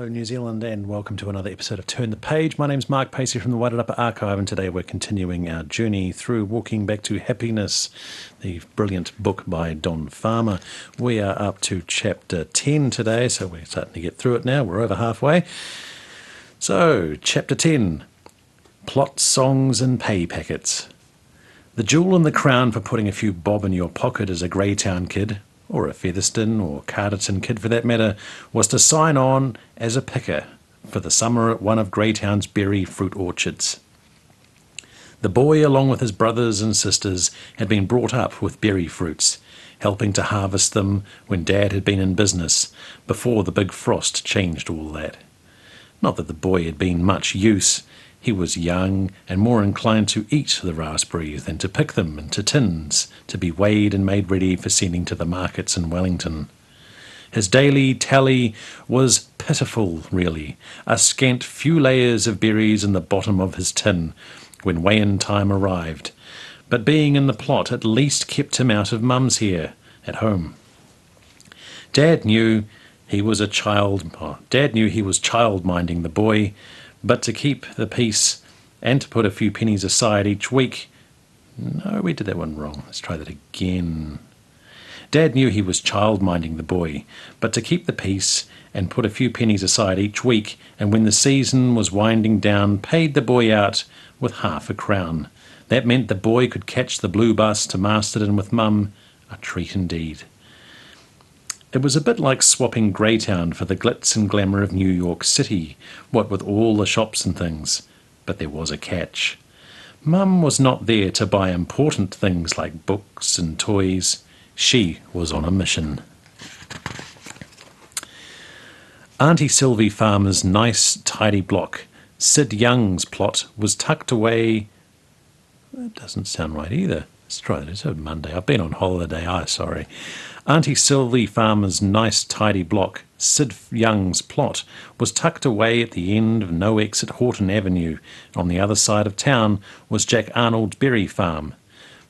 Hello New Zealand and welcome to another episode of Turn the Page. My name's Mark Pacey from the Wairarapa Archive, and today we're continuing our journey through Walking Back to Happiness, the brilliant book by Don Farmer. We are up to chapter 10 today, so we're starting to get through it now. We're over halfway. So, chapter 10, Plot Songs and Pay Packets. The jewel in the crown for putting a few bob in your pocket as a Greytown kid, or a Featherston or Carterton kid for that matter, was to sign on as a picker for the summer at one of Greytown's berry fruit orchards. The boy, along with his brothers and sisters, had been brought up with berry fruits, helping to harvest them when Dad had been in business, before the big frost changed all that. Not that the boy had been much use. He was young and more inclined to eat the raspberries than to pick them into tins to be weighed and made ready for sending to the markets in Wellington. His daily tally was pitiful, really, a scant few layers of berries in the bottom of his tin when weigh-in time arrived, but being in the plot at least kept him out of Mum's hair at home. Dad knew he was child-minding the boy, but to keep the peace and to put a few pennies aside each week... No, we did that one wrong. Let's try that again. Dad knew he was child-minding the boy, but to keep the peace and put a few pennies aside each week, and when the season was winding down, paid the boy out with half a crown. That meant the boy could catch the blue bus to Masterton with Mum, a treat indeed. It was a bit like swapping Greytown for the glitz and glamour of New York City, what with all the shops and things. But there was a catch. Mum was not there to buy important things like books and toys. She was on a mission. Auntie Sylvie Farmer's nice, tidy block, Sid Young's plot, was tucked away... That doesn't sound right either. Let's try that. It's Monday. I've been on holiday. Sorry. Auntie Sylvie Farmer's nice, tidy block, Sid Young's plot, was tucked away at the end of No Exit Horton Avenue. On the other side of town was Jack Arnold's berry farm.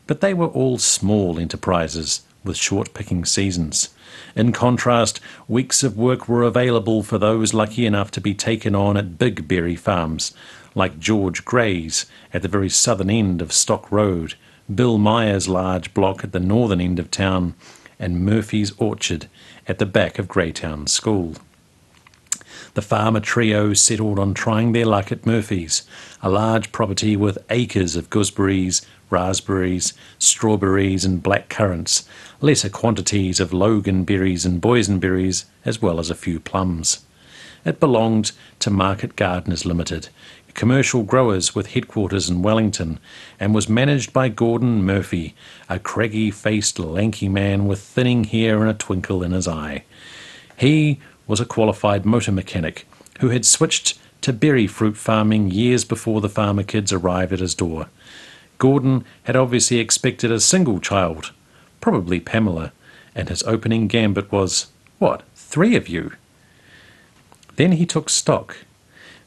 But they were all small enterprises, with short picking seasons. In contrast, weeks of work were available for those lucky enough to be taken on at big berry farms, like George Gray's at the very southern end of Stock Road, Bill Meyer's large block at the northern end of town, and Murphy's Orchard at the back of Greytown School. The farmer trio settled on trying their luck at Murphy's, a large property with acres of gooseberries, raspberries, strawberries and black currants, lesser quantities of Logan berries and boysenberries, as well as a few plums. It belonged to Market Gardeners Limited, commercial growers with headquarters in Wellington, and was managed by Gordon Murphy, a craggy-faced, lanky man with thinning hair and a twinkle in his eye. He was a qualified motor mechanic who had switched to berry fruit farming years before the farmer kids arrived at his door. Gordon had obviously expected a single child, probably Pamela, and his opening gambit was, "What, 3 of you?" Then he took stock.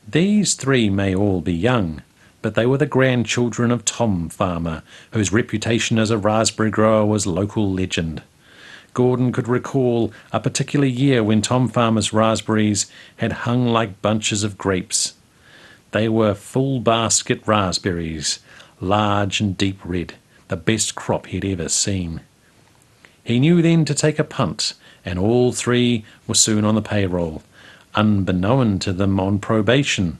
These 3 may all be young, but they were the grandchildren of Tom Farmer, whose reputation as a raspberry grower was local legend. Gordon could recall a particular year when Tom Farmer's raspberries had hung like bunches of grapes. They were full basket raspberries, large and deep red, the best crop he'd ever seen. He knew then to take a punt, and all 3 were soon on the payroll, unbeknown to them on probation.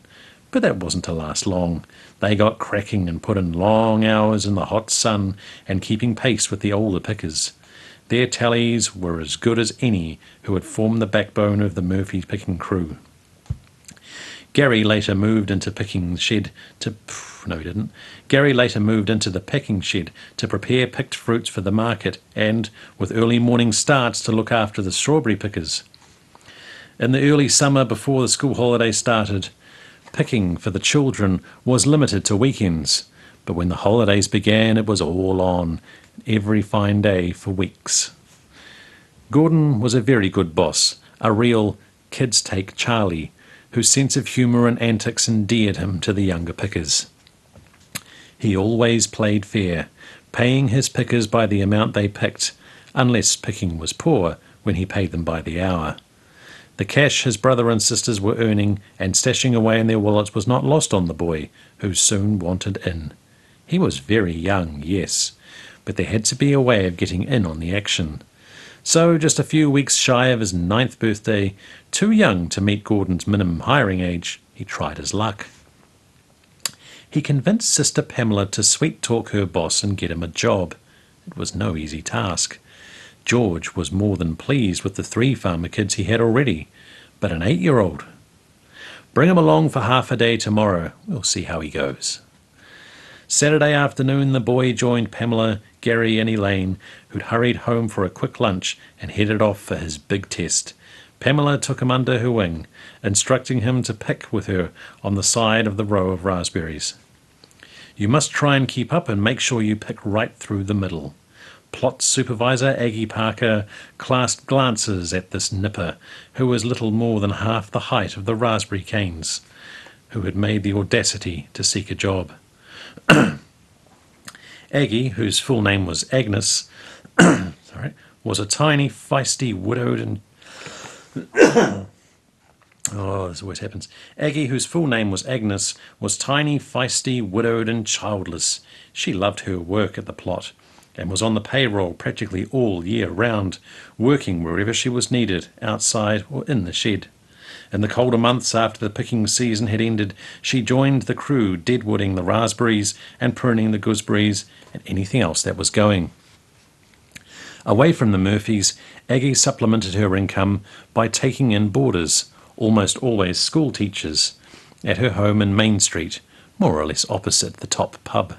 But that wasn't to last long. They got cracking and put in long hours in the hot sun and keeping pace with the older pickers. Their tallies were as good as any who had formed the backbone of the Murphy picking crew. Gary later moved into picking shed to... No, he didn't. Gary later moved into the packing shed to prepare picked fruits for the market and, with early morning starts, to look after the strawberry pickers. In the early summer before the school holiday started, picking for the children was limited to weekends, but when the holidays began it was all on, every fine day for weeks. Gordon was a very good boss, a real kids-take Charlie, whose sense of humour and antics endeared him to the younger pickers. He always played fair, paying his pickers by the amount they picked, unless picking was poor, when he paid them by the hour. The cash his brother and sisters were earning and stashing away in their wallets was not lost on the boy, who soon wanted in. He was very young, yes, but there had to be a way of getting in on the action. So, just a few weeks shy of his 9th birthday, too young to meet Gordon's minimum hiring age, he tried his luck. He convinced Sister Pamela to sweet-talk her boss and get him a job. It was no easy task. George was more than pleased with the 3 farmer kids he had already, but an 8-year-old. Bring him along for half a day tomorrow. We'll see how he goes. Saturday afternoon, the boy joined Pamela, Gary and Elaine, who'd hurried home for a quick lunch and headed off for his big test. Pamela took him under her wing, instructing him to pick with her on the side of the row of raspberries. You must try and keep up and make sure you pick right through the middle. Plot supervisor Aggie Parker cast glances at this nipper, who was little more than half the height of the raspberry canes, who had made the audacity to seek a job. Aggie, whose full name was Agnes, was a tiny, feisty, widowed and... Oh, this always happens. Aggie, whose full name was Agnes, was tiny, feisty, widowed and childless. She loved her work at the plot and was on the payroll practically all year round, working wherever she was needed, outside or in the shed. In the colder months after the picking season had ended, she joined the crew deadwooding the raspberries and pruning the gooseberries and anything else that was going. Away from the Murphys, Aggie supplemented her income by taking in boarders, almost always school teachers, at her home in Main Street, more or less opposite the top pub.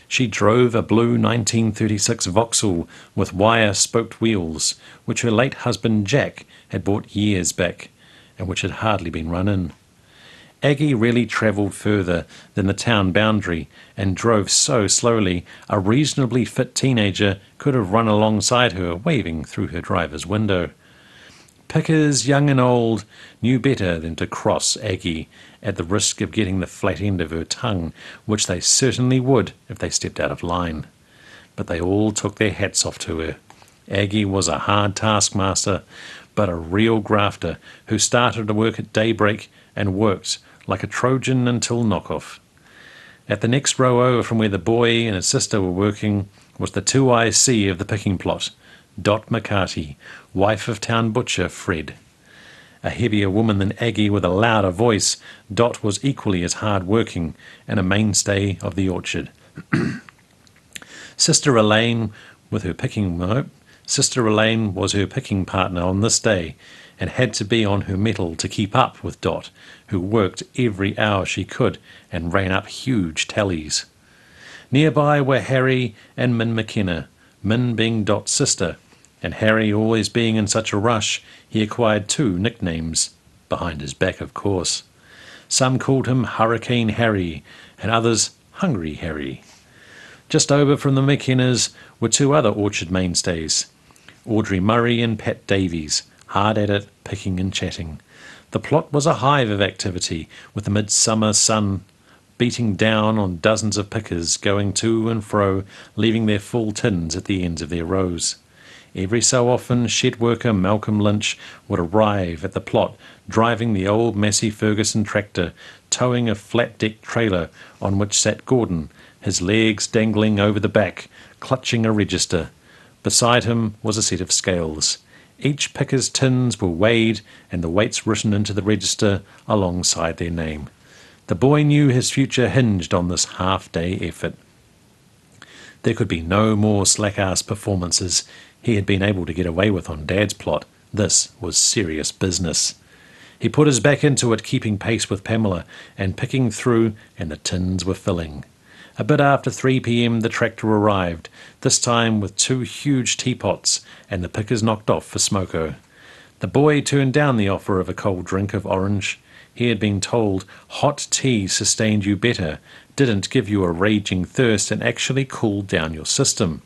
She drove a blue 1936 Vauxhall with wire-spoked wheels, which her late husband Jack had bought years back, and which had hardly been run in. Aggie rarely travelled further than the town boundary, and drove so slowly a reasonably fit teenager could have run alongside her, waving through her driver's window. Pickers, young and old, knew better than to cross Aggie at the risk of getting the flat end of her tongue, which they certainly would if they stepped out of line. But they all took their hats off to her. Aggie was a hard taskmaster, but a real grafter who started to work at daybreak and worked like a Trojan until knockoff. At the next row over from where the boy and his sister were working was the 2IC of the picking plot, Dot McCarty, wife of town butcher Fred. A heavier woman than Aggie with a louder voice, Dot was equally as hard-working and a mainstay of the orchard. Sister Elaine was her picking partner on this day and had to be on her mettle to keep up with Dot, who worked every hour she could and ran up huge tallies. Nearby were Harry and Min McKenna, Min being Dot's sister, and Harry always being in such a rush, he acquired 2 nicknames, behind his back of course. Some called him Hurricane Harry, and others Hungry Harry. Just over from the McKennas were 2 other orchard mainstays, Audrey Murray and Pat Davies, hard at it, picking and chatting. The plot was a hive of activity, with the midsummer sun beating down on dozens of pickers going to and fro, leaving their full tins at the ends of their rows. Every so often, shed worker Malcolm Lynch would arrive at the plot, driving the old Massey Ferguson tractor, towing a flat-decked trailer on which sat Gordon, his legs dangling over the back, clutching a register. Beside him was a set of scales. Each picker's tins were weighed and the weights written into the register alongside their name. The boy knew his future hinged on this half-day effort. There could be no more slack-ass performances he had been able to get away with on Dad's plot. This was serious business. He put his back into it, keeping pace with Pamela, and picking through, and the tins were filling. A bit after 3 p.m. the tractor arrived, this time with 2 huge teapots, and the pickers knocked off for smoko. The boy turned down the offer of a cold drink of orange. He had been told hot tea sustained you better, didn't give you a raging thirst, and actually cooled down your system.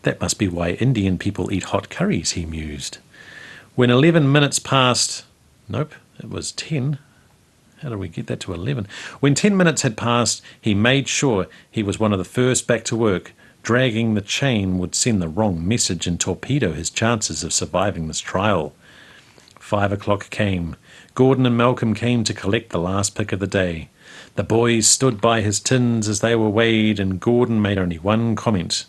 That must be why Indian people eat hot curries, he mused. When 11 minutes passed... Nope, it was 10. How did we get that to 11? When 10 minutes had passed, he made sure he was one of the first back to work. Dragging the chain would send the wrong message and torpedo his chances of surviving this trial. 5 o'clock came. Gordon and Malcolm came to collect the last pick of the day. The boys stood by his tins as they were weighed, and Gordon made only one comment.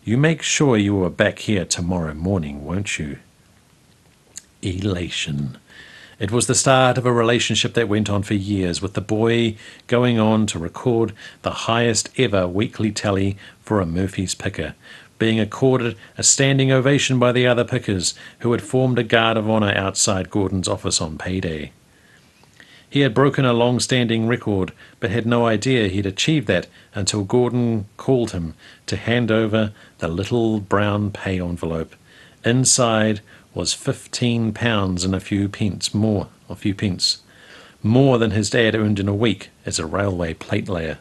"You make sure you are back here tomorrow morning, won't you?" Elation. It was the start of a relationship that went on for years, with the boy going on to record the highest ever weekly tally for a Murphy's picker, being accorded a standing ovation by the other pickers, who had formed a guard of honour outside Gordon's office on payday. He had broken a long-standing record, but had no idea he'd achieved that until Gordon called him to hand over the little brown pay envelope. Inside was £15 and a few pence more than his dad earned in a week as a railway plate layer.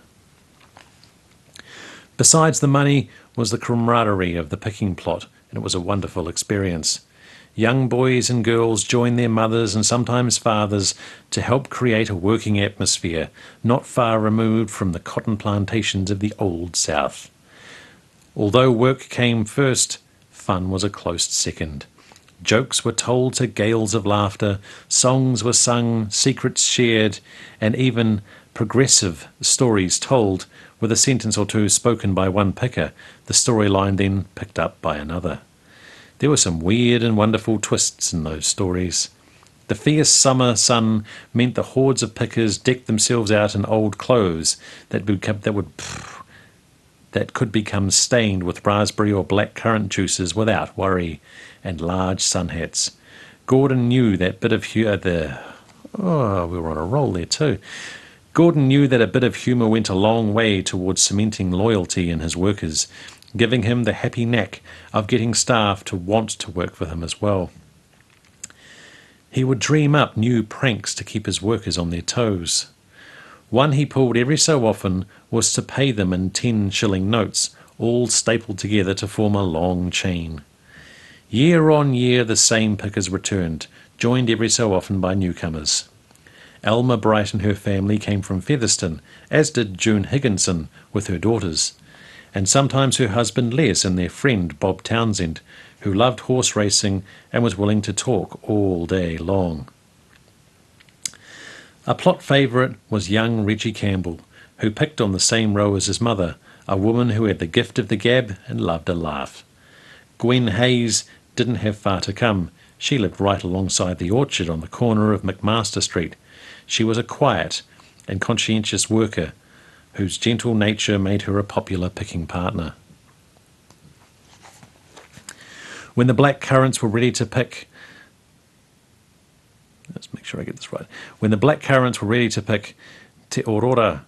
Besides the money was the camaraderie of the picking plot, and it was a wonderful experience. Young boys and girls joined their mothers and sometimes fathers to help create a working atmosphere not far removed from the cotton plantations of the Old South. Although work came first, fun was a close second. Jokes were told to gales of laughter, songs were sung, secrets shared, and even progressive stories told, with a sentence or two spoken by one picker, the storyline then picked up by another. There were some weird and wonderful twists in those stories. The fierce summer sun meant the hordes of pickers decked themselves out in old clothes that could become stained with raspberry or black currant juices without worry, and large sun hats. Gordon knew that bit of we were on a roll there too. Gordon knew that a bit of humour went a long way towards cementing loyalty in his workers, giving him the happy knack of getting staff to want to work for him as well. He would dream up new pranks to keep his workers on their toes. One he pulled every so often was to pay them in 10-shilling notes, all stapled together to form a long chain. Year on year the same pickers returned, joined every so often by newcomers. Alma Bright and her family came from Featherston, as did June Higginson with her daughters, and sometimes her husband Les and their friend Bob Townsend, who loved horse racing and was willing to talk all day long. A plot favourite was young Reggie Campbell, who picked on the same row as his mother, a woman who had the gift of the gab and loved a laugh. Gwen Hayes didn't have far to come. She lived right alongside the orchard on the corner of McMaster Street. She was a quiet and conscientious worker whose gentle nature made her a popular picking partner. When the black currants were ready to pick, let's make sure I get this right. When the black currants were ready to pick, Te Aurora,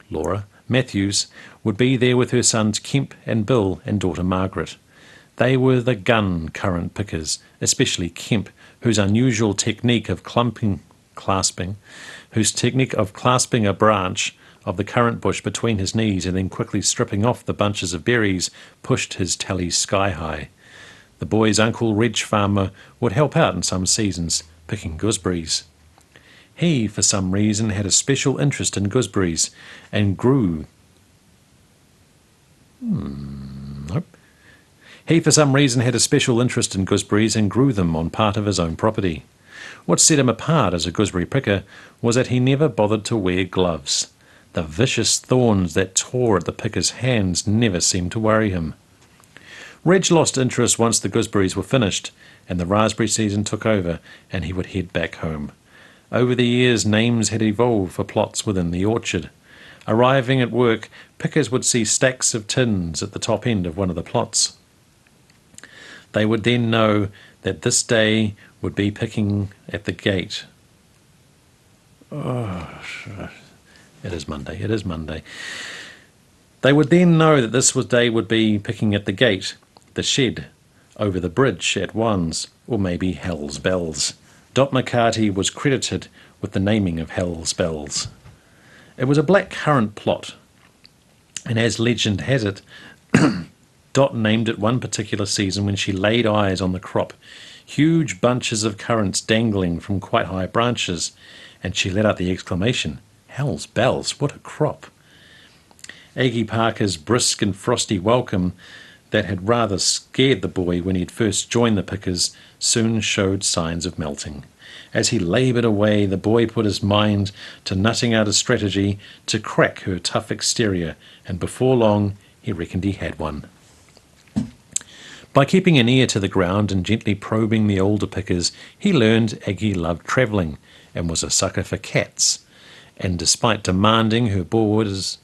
Laura Matthews, would be there with her sons Kemp and Bill and daughter Margaret. They were the gun currant pickers, especially Kemp, whose unusual technique of clasping a branch of the currant bush between his knees and then quickly stripping off the bunches of berries pushed his tally sky high. The boy's uncle, Reg Farmer, would help out in some seasons, picking gooseberries. He, for some reason, had a special interest in gooseberries and grew... He, for some reason, had a special interest in gooseberries and grew them on part of his own property. What set him apart as a gooseberry picker was that he never bothered to wear gloves. The vicious thorns that tore at the picker's hands never seemed to worry him. Reg lost interest once the gooseberries were finished, and the raspberry season took over, and he would head back home. Over the years, names had evolved for plots within the orchard. Arriving at work, pickers would see stacks of tins at the top end of one of the plots. They would then know that this day would be picking at the gate. It is Monday. They would then know that this day would be picking at the gate, the shed, over the bridge at Wands, or maybe Hell's Bells. Dot McCarty was credited with the naming of Hell's Bells. It was a black currant plot, and as legend has it, Dot named it one particular season when she laid eyes on the crop, huge bunches of currants dangling from quite high branches, and she let out the exclamation, "Hell's bells, what a crop!" Aggie Parker's brisk and frosty welcome that had rather scared the boy when he'd first joined the pickers soon showed signs of melting. As he laboured away, the boy put his mind to nutting out a strategy to crack her tough exterior, and before long he reckoned he had one. By keeping an ear to the ground and gently probing the older pickers, he learned Aggie loved travelling and was a sucker for cats, and despite demanding her boarders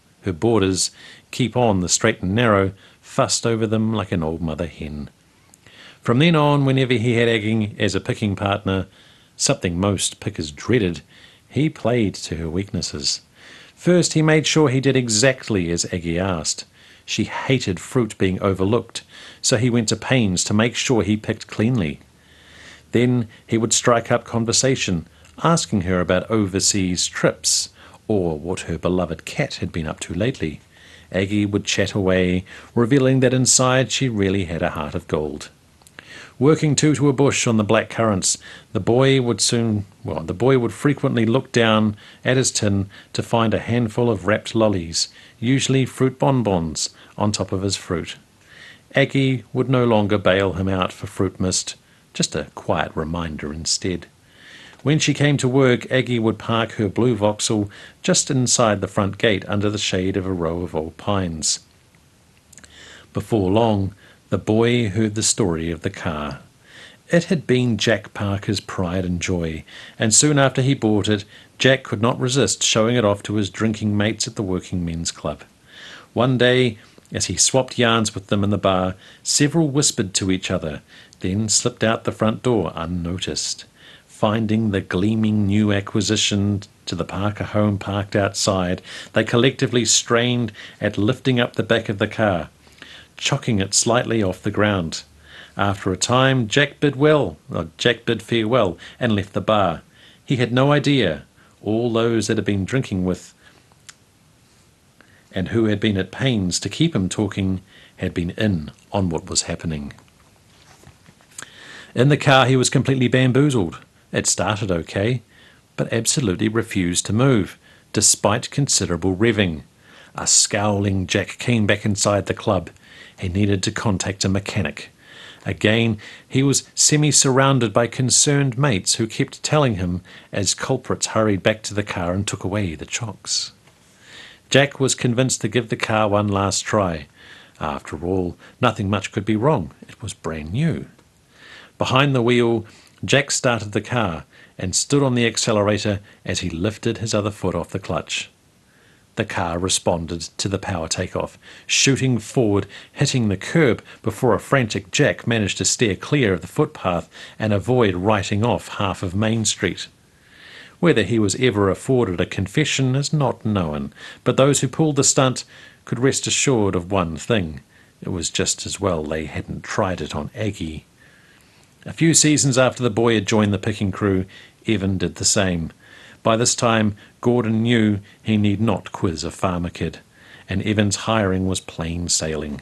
keep on the straight and narrow, fussed over them like an old mother hen. From then on, whenever he had Aggie as a picking partner, something most pickers dreaded, he played to her weaknesses. First, he made sure he did exactly as Aggie asked. She hated fruit being overlooked, so he went to pains to make sure he picked cleanly. Then he would strike up conversation, asking her about overseas trips, or what her beloved cat had been up to lately. Aggie would chat away, revealing that inside she really had a heart of gold. Working to a bush on the black currants, the boy would frequently look down at his tin to find a handful of wrapped lollies, usually fruit bonbons, on top of his fruit. Aggie would no longer bail him out for fruit mist, just a quiet reminder instead. When she came to work, Aggie would park her blue Vauxhall just inside the front gate under the shade of a row of old pines. Before long, the boy heard the story of the car. It had been Jack Parker's pride and joy, and soon after he bought it, Jack could not resist showing it off to his drinking mates at the Working Men's Club. One day, as he swapped yarns with them in the bar, several whispered to each other, then slipped out the front door unnoticed. Finding the gleaming new acquisition to the Parker home parked outside, they collectively strained at lifting up the back of the car, chocking it slightly off the ground. After a time, Jack bid farewell and left the bar. He had no idea all those that had been drinking with and who had been at pains to keep him talking had been in on what was happening. In the car he was completely bamboozled. It started okay, but absolutely refused to move, despite considerable revving. A scowling Jack came back inside the club. He needed to contact a mechanic. Again, he was semi-surrounded by concerned mates who kept telling him as culprits hurried back to the car and took away the chocks. Jack was convinced to give the car one last try. After all, nothing much could be wrong. It was brand new. Behind the wheel, Jack started the car and stood on the accelerator as he lifted his other foot off the clutch. The car responded to the power takeoff, shooting forward, hitting the curb before a frantic Jack managed to steer clear of the footpath and avoid writing off half of Main Street. Whether he was ever afforded a confession is not known, but those who pulled the stunt could rest assured of one thing. It was just as well they hadn't tried it on Aggie. A few seasons after the boy had joined the picking crew, Evan did the same. By this time, Gordon knew he need not quiz a farmer kid, and Evan's hiring was plain sailing.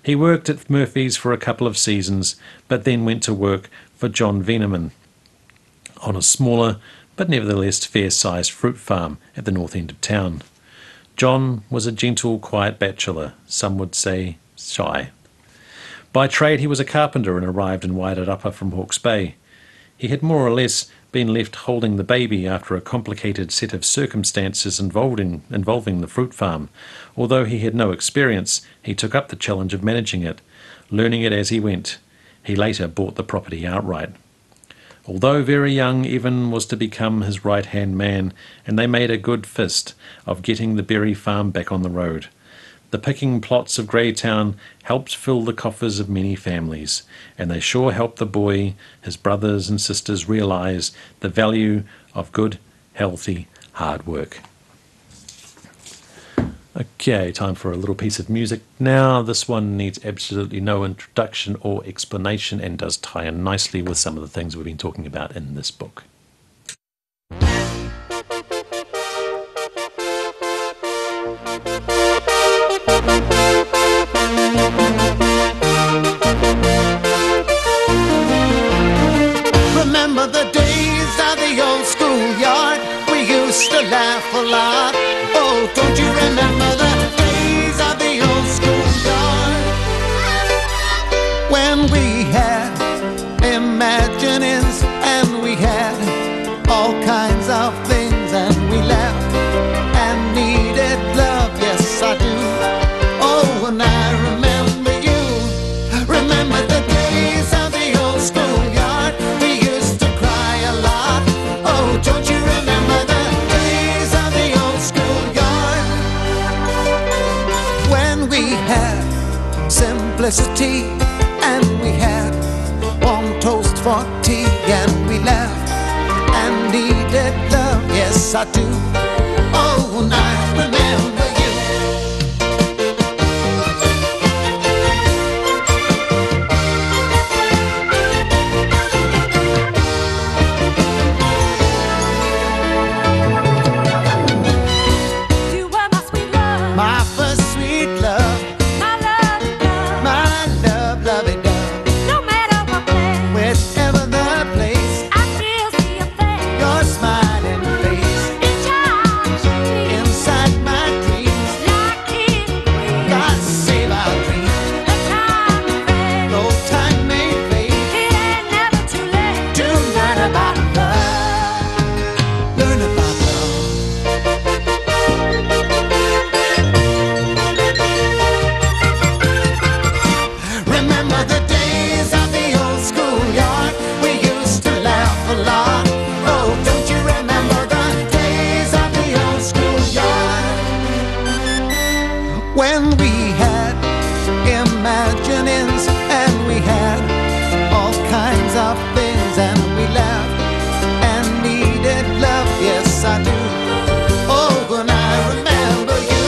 He worked at Murphy's for a couple of seasons, but then went to work for John Veneman on a smaller but nevertheless fair-sized fruit farm at the north end of town. John was a gentle, quiet bachelor, some would say shy. By trade he was a carpenter and arrived in Wairarapa from Hawke's Bay. He had more or less been left holding the baby after a complicated set of circumstances involving the fruit farm. Although he had no experience, he took up the challenge of managing it, learning it as he went. He later bought the property outright. Although very young, Evan was to become his right-hand man, and they made a good fist of getting the berry farm back on the road. The picking plots of Greytown helped fill the coffers of many families, and they sure helped the boy, his brothers and sisters realise the value of good, healthy, hard work. Okay, time for a little piece of music now. This one needs absolutely no introduction or explanation and does tie in nicely with some of the things we've been talking about in this book. Remember the days of the old schoolyard? We used to laugh a lot. Oh, don't you remember the days of the old schoolyard? had simplicity, and we had one toast for tea, and we laughed and needed love. Yes, I do. Oh, and I remember you. You were my sweet love, My first sweet love, my love, love. my love, lovey-dove. No matter what place, Whichever the place, I still see your face. your smiling face In charge, inside my dreams. like king and queen. God save our dreams. The time may fade, Though time may fade, it ain't never too late to learn about love. Learn about love. Remember the days of the old schoolyard. We used to laugh a lot. Oh, don't you remember the days of the old schoolyard? When we had imaginings and we had all kinds of things, and we laughed and needed love. Yes, I do. Oh, when I remember you.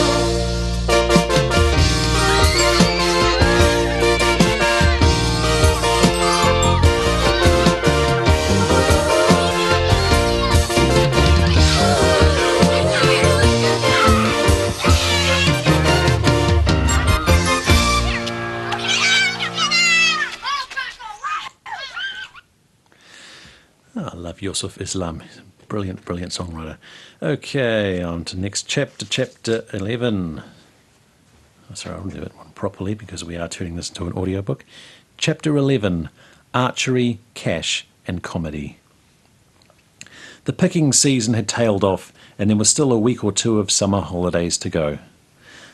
I love Yusuf Islam. He's a brilliant, brilliant songwriter. Okay, on to next chapter, chapter 11. Oh, sorry, I'll do it one properly because we are turning this into an audiobook. Chapter 11, Archery, Cash and Comedy. The picking season had tailed off and there was still a week or two of summer holidays to go.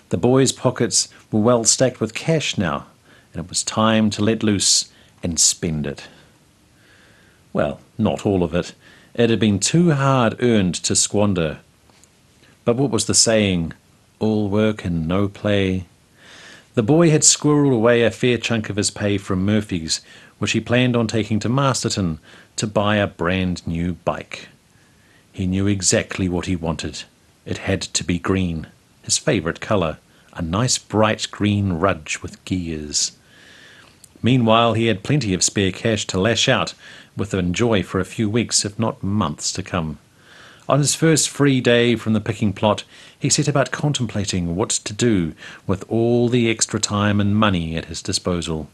The boys' pockets were well stacked with cash now, and it was time to let loose and spend it. Well, not all of it. It had been too hard earned to squander. But what was the saying? All work and no play. The boy had squirreled away a fair chunk of his pay from Murphy's, which he planned on taking to Masterton to buy a brand new bike. He knew exactly what he wanted. It had to be green, his favourite colour, a nice bright green rudge with gears. Meanwhile, he had plenty of spare cash to lash out with and enjoy for a few weeks, if not months, to come. On his first free day from the picking plot, he set about contemplating what to do with all the extra time and money at his disposal.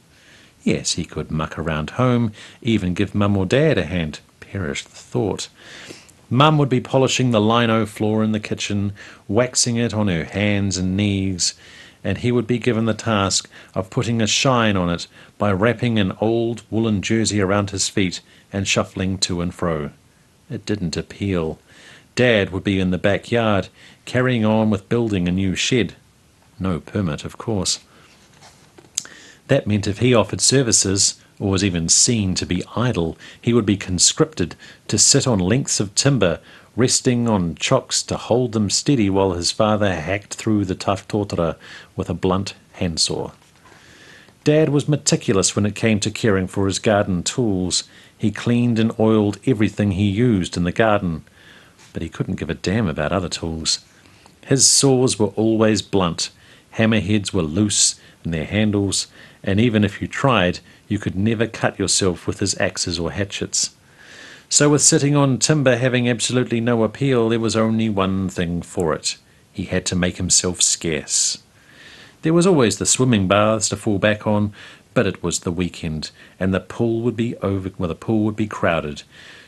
Yes, he could muck around home, even give Mum or Dad a hand. Perish the thought. Mum would be polishing the lino floor in the kitchen, waxing it on her hands and knees, and he would be given the task of putting a shine on it by wrapping an old woolen jersey around his feet and shuffling to and fro. It didn't appeal. Dad would be in the backyard, carrying on with building a new shed. No permit, of course. That meant if he offered services, or was even seen to be idle, he would be conscripted to sit on lengths of timber, resting on chocks to hold them steady while his father hacked through the tough totara with a blunt handsaw. Dad was meticulous when it came to caring for his garden tools. He cleaned and oiled everything he used in the garden, but he couldn't give a damn about other tools. His saws were always blunt, hammerheads were loose in their handles, and even if you tried, you could never cut yourself with his axes or hatchets. So with sitting on timber having absolutely no appeal, there was only one thing for it. He had to make himself scarce. There was always the swimming baths to fall back on, but it was the weekend, and the pool would be crowded.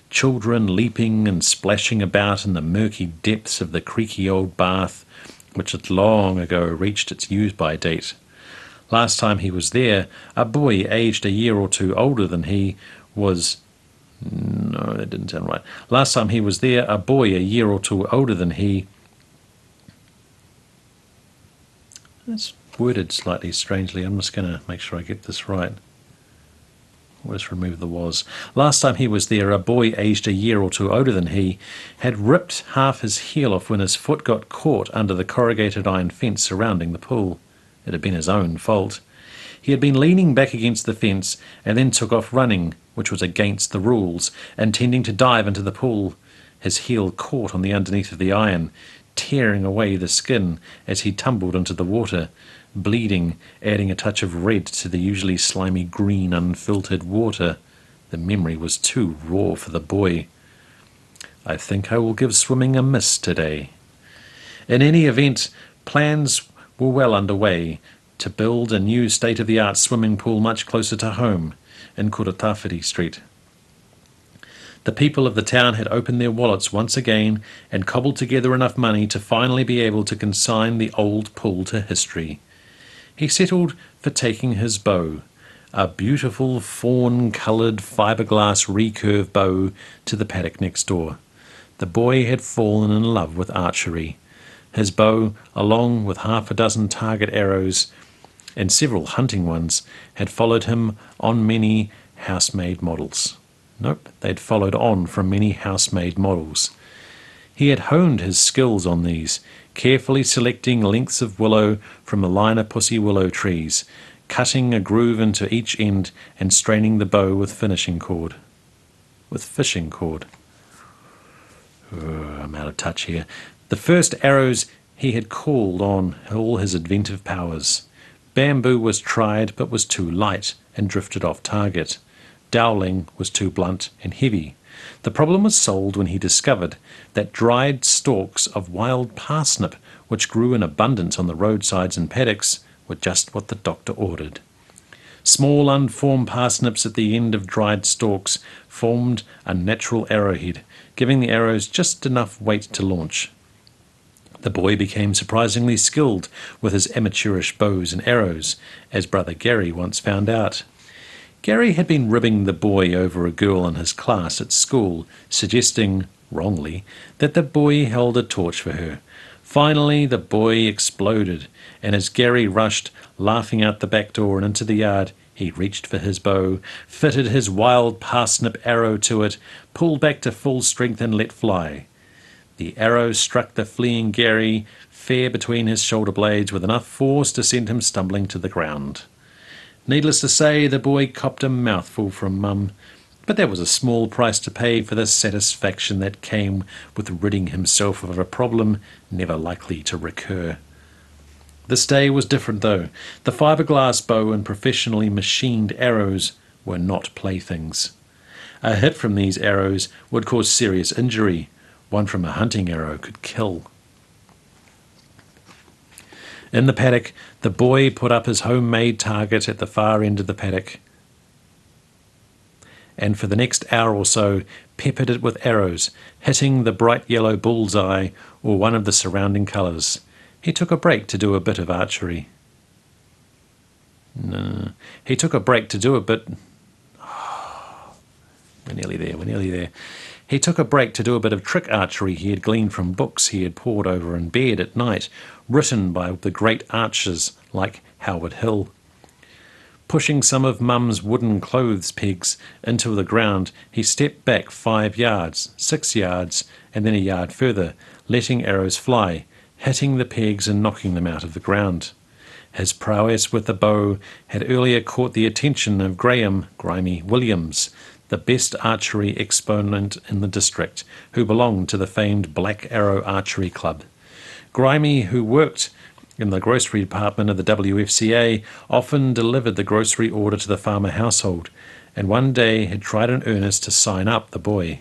Children leaping and splashing about in the murky depths of the creaky old bath, which had long ago reached its use-by date. Last time he was there, a boy aged a year or two older than he was... No, that didn't sound right. Last time he was there, a boy a year or two older than he... That's worded slightly strangely. I'm just going to make sure I get this right. We'll just remove the was. Last time he was there, a boy aged a year or two older than he had ripped half his heel off when his foot got caught under the corrugated iron fence surrounding the pool. It had been his own fault. He had been leaning back against the fence and then took off running, which was against the rules, intending to dive into the pool. His heel caught on the underneath of the iron, tearing away the skin as he tumbled into the water, bleeding, adding a touch of red to the usually slimy green unfiltered water. The memory was too raw for the boy. I think I will give swimming a miss today. In any event, plans were well underway to build a new state-of-the-art swimming pool much closer to home in Kuratawhiri Street. The people of the town had opened their wallets once again and cobbled together enough money to finally be able to consign the old pool to history. He settled for taking his bow, a beautiful fawn-coloured fiberglass recurve bow, to the paddock next door. The boy had fallen in love with archery. His bow, along with half a dozen target arrows and several hunting ones, had followed him on many house-made models. They'd followed on from many house-made models. He had honed his skills on these, carefully selecting lengths of willow from the line of pussy willow trees, cutting a groove into each end and straining the bow with fishing cord. I'm out of touch here. The first arrows he had called on all his inventive powers. Bamboo was tried but was too light and drifted off target. Dowling was too blunt and heavy. The problem was solved when he discovered that dried stalks of wild parsnip, which grew in abundance on the roadsides and paddocks, were just what the doctor ordered. Small unformed parsnips at the end of dried stalks formed a natural arrowhead, giving the arrows just enough weight to launch. The boy became surprisingly skilled with his amateurish bows and arrows, as brother Gary once found out. Gary had been ribbing the boy over a girl in his class at school, suggesting, wrongly, that the boy held a torch for her. Finally, the boy exploded, and as Gary rushed, laughing out the back door and into the yard, he reached for his bow, fitted his wild parsnip arrow to it, pulled back to full strength and let fly. The arrow struck the fleeing Gary fair between his shoulder blades with enough force to send him stumbling to the ground. Needless to say, the boy copped a mouthful from Mum, but that was a small price to pay for the satisfaction that came with ridding himself of a problem never likely to recur. This day was different, though. The fiberglass bow and professionally machined arrows were not playthings. A hit from these arrows would cause serious injury. One from a hunting arrow could kill. In the paddock, the boy put up his homemade target at the far end of the paddock, and for the next hour or so peppered it with arrows, hitting the bright yellow bullseye or one of the surrounding colours. He took a break to do a bit of archery. He took a break to do a bit... We're nearly there. He took a break to do a bit of trick archery he had gleaned from books he had pored over in bed at night, written by the great archers like Howard Hill. Pushing some of Mum's wooden clothes pegs into the ground, he stepped back 5 yards, 6 yards, and then a yard further, letting arrows fly, hitting the pegs and knocking them out of the ground. His prowess with the bow had earlier caught the attention of Grimy Williams, the best archery exponent in the district, who belonged to the famed Black Arrow Archery Club. Grimy, who worked in the grocery department of the WFCA, often delivered the grocery order to the farmer household, and one day had tried in earnest to sign up the boy.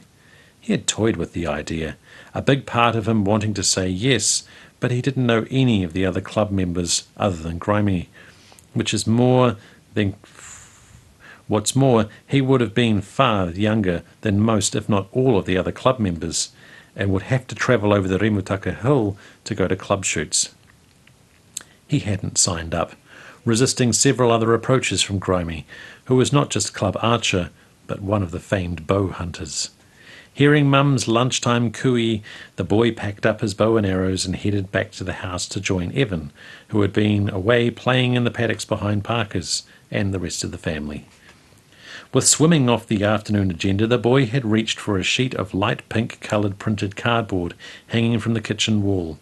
He had toyed with the idea, a big part of him wanting to say yes, but he didn't know any of the other club members other than Grimy, What's more, he would have been far younger than most, if not all, of the other club members, and would have to travel over the Remutaka Hill to go to club shoots. He hadn't signed up, resisting several other approaches from Grimy, who was not just club archer, but one of the famed bow hunters. Hearing Mum's lunchtime cooey, the boy packed up his bow and arrows and headed back to the house to join Evan, who had been away playing in the paddocks behind Parker's, and the rest of the family. With swimming off the afternoon agenda, the boy had reached for a sheet of light pink-coloured printed cardboard hanging from the kitchen wall.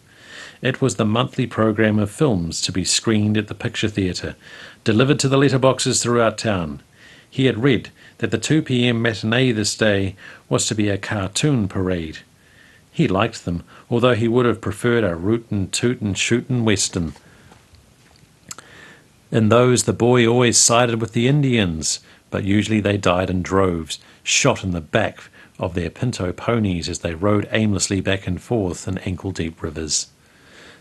It was the monthly program of films to be screened at the Picture Theatre, delivered to the letterboxes throughout town. He had read that the 2 p.m. matinee this day was to be a cartoon parade. He liked them, although he would have preferred a rootin' tootin' shootin' western. In those the boy always sided with the Indians, but usually they died in droves, shot in the back of their pinto ponies as they rode aimlessly back and forth in ankle-deep rivers.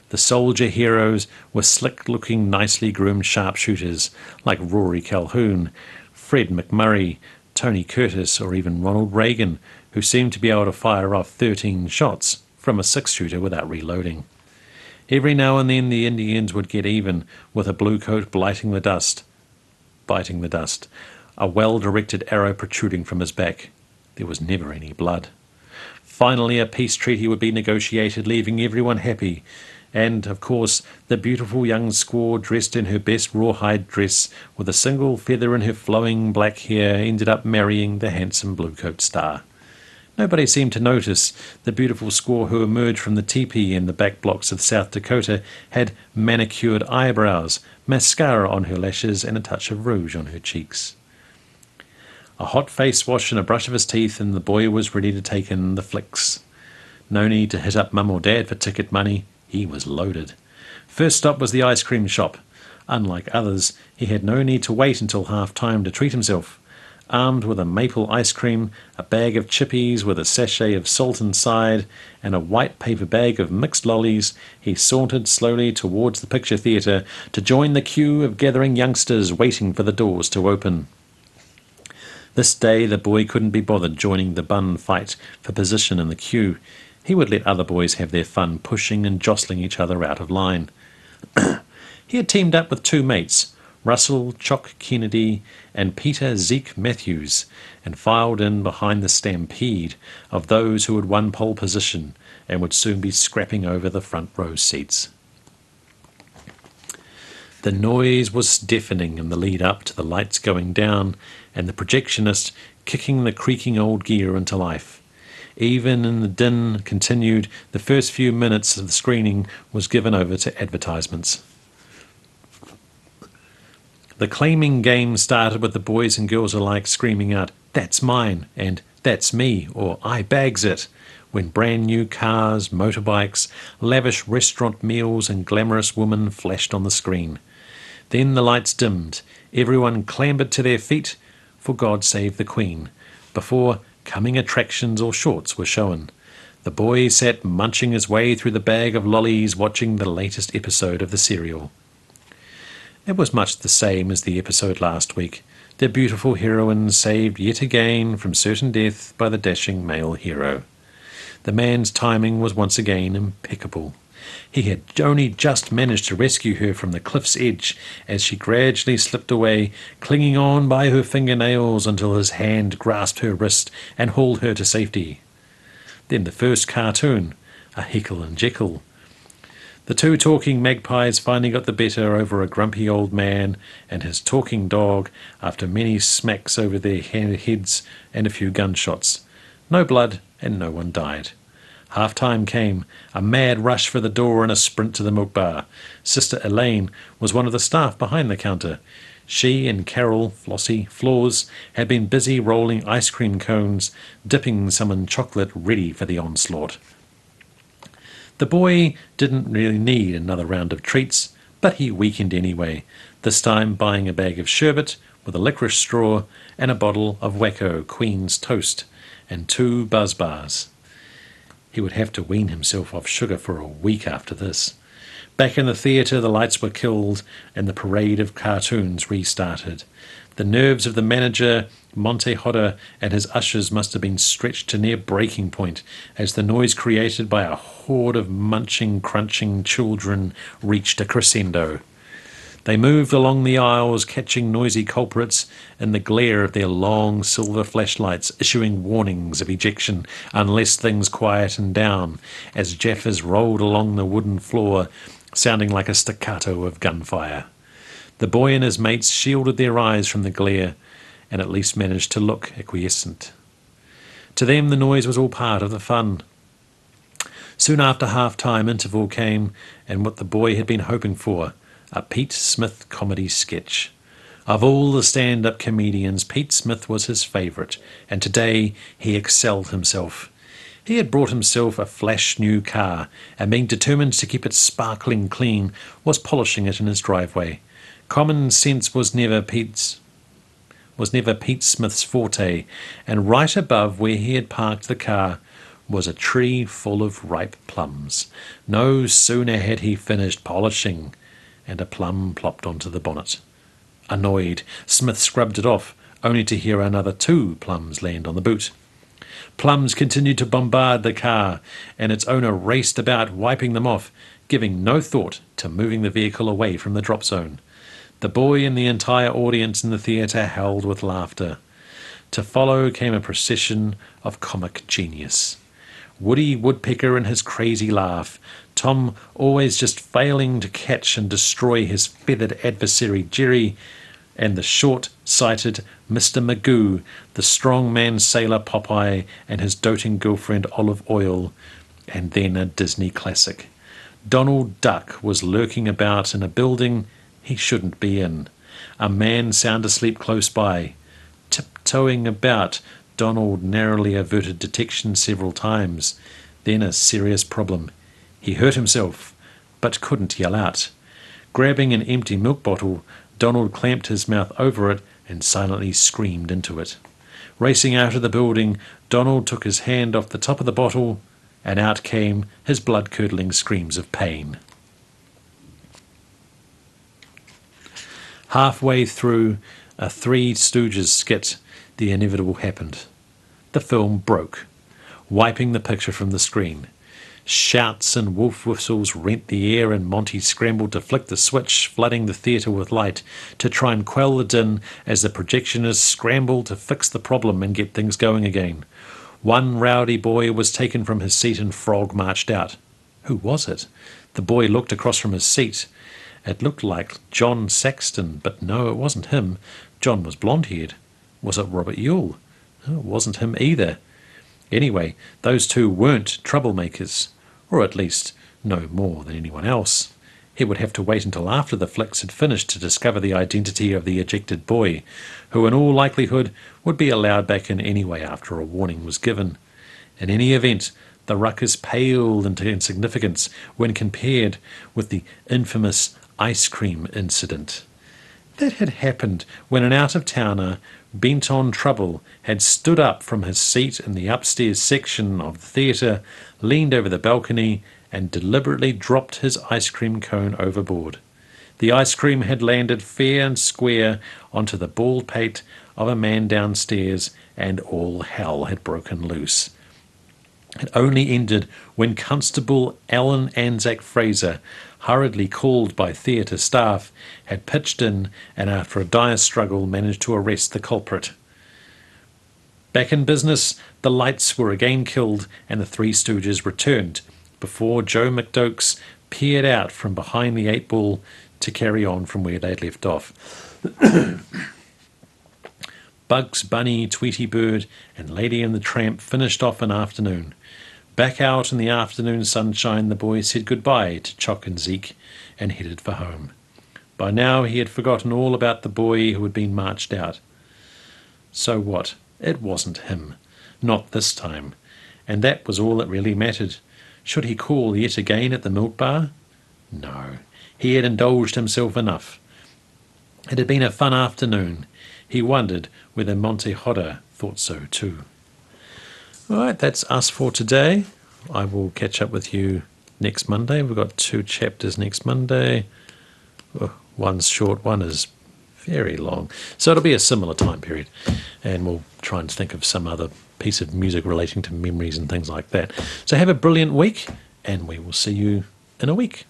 The soldier heroes were slick-looking, nicely groomed sharpshooters like Rory Calhoun, Fred McMurray, Tony Curtis, or even Ronald Reagan, who seemed to be able to fire off 13 shots from a 6-shooter without reloading. Every now and then the Indians would get even with a bluecoat biting the dust, a well-directed arrow protruding from his back. There was never any blood. Finally, a peace treaty would be negotiated, leaving everyone happy, and, of course, the beautiful young squaw, dressed in her best rawhide dress, with a single feather in her flowing black hair, ended up marrying the handsome bluecoat star. Nobody seemed to notice the beautiful squaw who emerged from the teepee in the back blocks of South Dakota had manicured eyebrows, mascara on her lashes, and a touch of rouge on her cheeks. A hot face wash and a brush of his teeth, and the boy was ready to take in the flicks. No need to hit up Mum or Dad for ticket money. He was loaded. First stop was the ice cream shop. Unlike others, he had no need to wait until half-time to treat himself. Armed with a maple ice cream, a bag of chippies with a sachet of salt inside, and a white paper bag of mixed lollies, he sauntered slowly towards the picture theatre to join the queue of gathering youngsters waiting for the doors to open. This day the boy couldn't be bothered joining the bun fight for position in the queue. He would let other boys have their fun pushing and jostling each other out of line. He had teamed up with 2 mates, Russell Chock Kennedy and Peter Zeke Matthews, and filed in behind the stampede of those who had won pole position and would soon be scrapping over the front row seats. The noise was deafening in the lead up to the lights going down and the projectionist kicking the creaking old gear into life. Even in the din continued, the first few minutes of the screening was given over to advertisements. The claiming game started with the boys and girls alike screaming out, "That's mine," and "That's me," or "I bags it," when brand new cars, motorbikes, lavish restaurant meals and glamorous women flashed on the screen. Then the lights dimmed, everyone clambered to their feet for God Save the Queen, before coming attractions or shorts were shown. The boy sat munching his way through the bag of lollies, watching the latest episode of the serial. It was much the same as the episode last week. The beautiful heroine saved yet again from certain death by the dashing male hero. The man's timing was once again impeccable. He had only just managed to rescue her from the cliff's edge as she gradually slipped away, clinging on by her fingernails until his hand grasped her wrist and hauled her to safety. Then the first cartoon, a Heckle and Jekyll. The 2 talking magpies finally got the better over a grumpy old man and his talking dog after many smacks over their heads and a few gunshots. No blood and no one died. Half-time came, a mad rush for the door and a sprint to the milk bar. Sister Elaine was one of the staff behind the counter. She and Carol, Flossie, Floors had been busy rolling ice cream cones, dipping some in chocolate, ready for the onslaught. The boy didn't really need another round of treats, but he weakened anyway, this time buying a bag of sherbet with a licorice straw and a bottle of Wacko Queen's Toast and 2 Buzz Bars. He would have to wean himself off sugar for a week after this. Back in the theatre, the lights were killed and the parade of cartoons restarted. The nerves of the manager, Monte Hodder, and his ushers must have been stretched to near breaking point as the noise created by a horde of munching, crunching children reached a crescendo. They moved along the aisles, catching noisy culprits in the glare of their long silver flashlights, issuing warnings of ejection unless things quietened down, as Jaffers rolled along the wooden floor, sounding like a staccato of gunfire. The boy and his mates shielded their eyes from the glare, and at least managed to look acquiescent. To them the noise was all part of the fun. Soon after half-time interval came, and what the boy had been hoping for, a Pete Smith comedy sketch. Of all the stand-up comedians, Pete Smith was his favourite, and today he excelled himself. He had brought himself a flash new car, and being determined to keep it sparkling clean, was polishing it in his driveway. Common sense was never Pete Smith's forte, and right above where he had parked the car was a tree full of ripe plums. No sooner had he finished polishing, and a plum plopped onto the bonnet. Annoyed, Smith scrubbed it off, only to hear another 2 plums land on the boot. Plums continued to bombard the car, and its owner raced about wiping them off, giving no thought to moving the vehicle away from the drop zone. The boy and the entire audience in the theatre howled with laughter. To follow came a procession of comic genius. Woody Woodpecker and his crazy laugh, Tom always just failing to catch and destroy his feathered adversary Jerry, and the short-sighted Mr. Magoo, the strong-man sailor Popeye and his doting girlfriend Olive Oil, and then a Disney classic. Donald Duck was lurking about in a building he shouldn't be in. A man sound asleep close by. Tiptoeing about, Donald narrowly averted detection several times. Then a serious problem. He hurt himself, but couldn't yell out. Grabbing an empty milk bottle, Donald clamped his mouth over it and silently screamed into it. Racing out of the building, Donald took his hand off the top of the bottle, and out came his blood-curdling screams of pain. Halfway through a Three Stooges skit, the inevitable happened. The film broke, wiping the picture from the screen. Shouts and wolf whistles rent the air, and Monty scrambled to flick the switch, flooding the theatre with light, to try and quell the din as the projectionists scrambled to fix the problem and get things going again. One rowdy boy was taken from his seat and Frog marched out. Who was it? The boy looked across from his seat. It looked like John Saxton, but no, it wasn't him. John was blonde-haired. Was it Robert Yule? Oh, it wasn't him either. Anyway, those two weren't troublemakers, or at least no more than anyone else. He would have to wait until after the flicks had finished to discover the identity of the ejected boy, who in all likelihood would be allowed back in anyway after a warning was given. In any event, the ruckus paled into insignificance when compared with the infamous ice cream incident. That had happened when an out-of-towner, bent on trouble, had stood up from his seat in the upstairs section of the theatre, leaned over the balcony, and deliberately dropped his ice cream cone overboard. The ice cream had landed fair and square onto the bald pate of a man downstairs, and all hell had broken loose. It only ended when Constable Alan Anzac Fraser, hurriedly called by theatre staff, had pitched in and after a dire struggle managed to arrest the culprit. Back in business, the lights were again killed and the Three Stooges returned before Joe McDokes peered out from behind the 8-ball to carry on from where they'd left off. Bugs Bunny, Tweety Bird and Lady and the Tramp finished off an afternoon. Back out in the afternoon sunshine, the boy said goodbye to Chock and Zeke and headed for home. By now he had forgotten all about the boy who had been marched out. So what? It wasn't him. Not this time. And that was all that really mattered. Should he call yet again at the milk bar? No. He had indulged himself enough. It had been a fun afternoon. He wondered whether Monte Hodder thought so too. All right, that's us for today. I will catch up with you next Monday. We've got 2 chapters next Monday. One's short, one is very long. So it'll be a similar time period. And we'll try and think of some other piece of music relating to memories and things like that. So have a brilliant week, and we will see you in a week.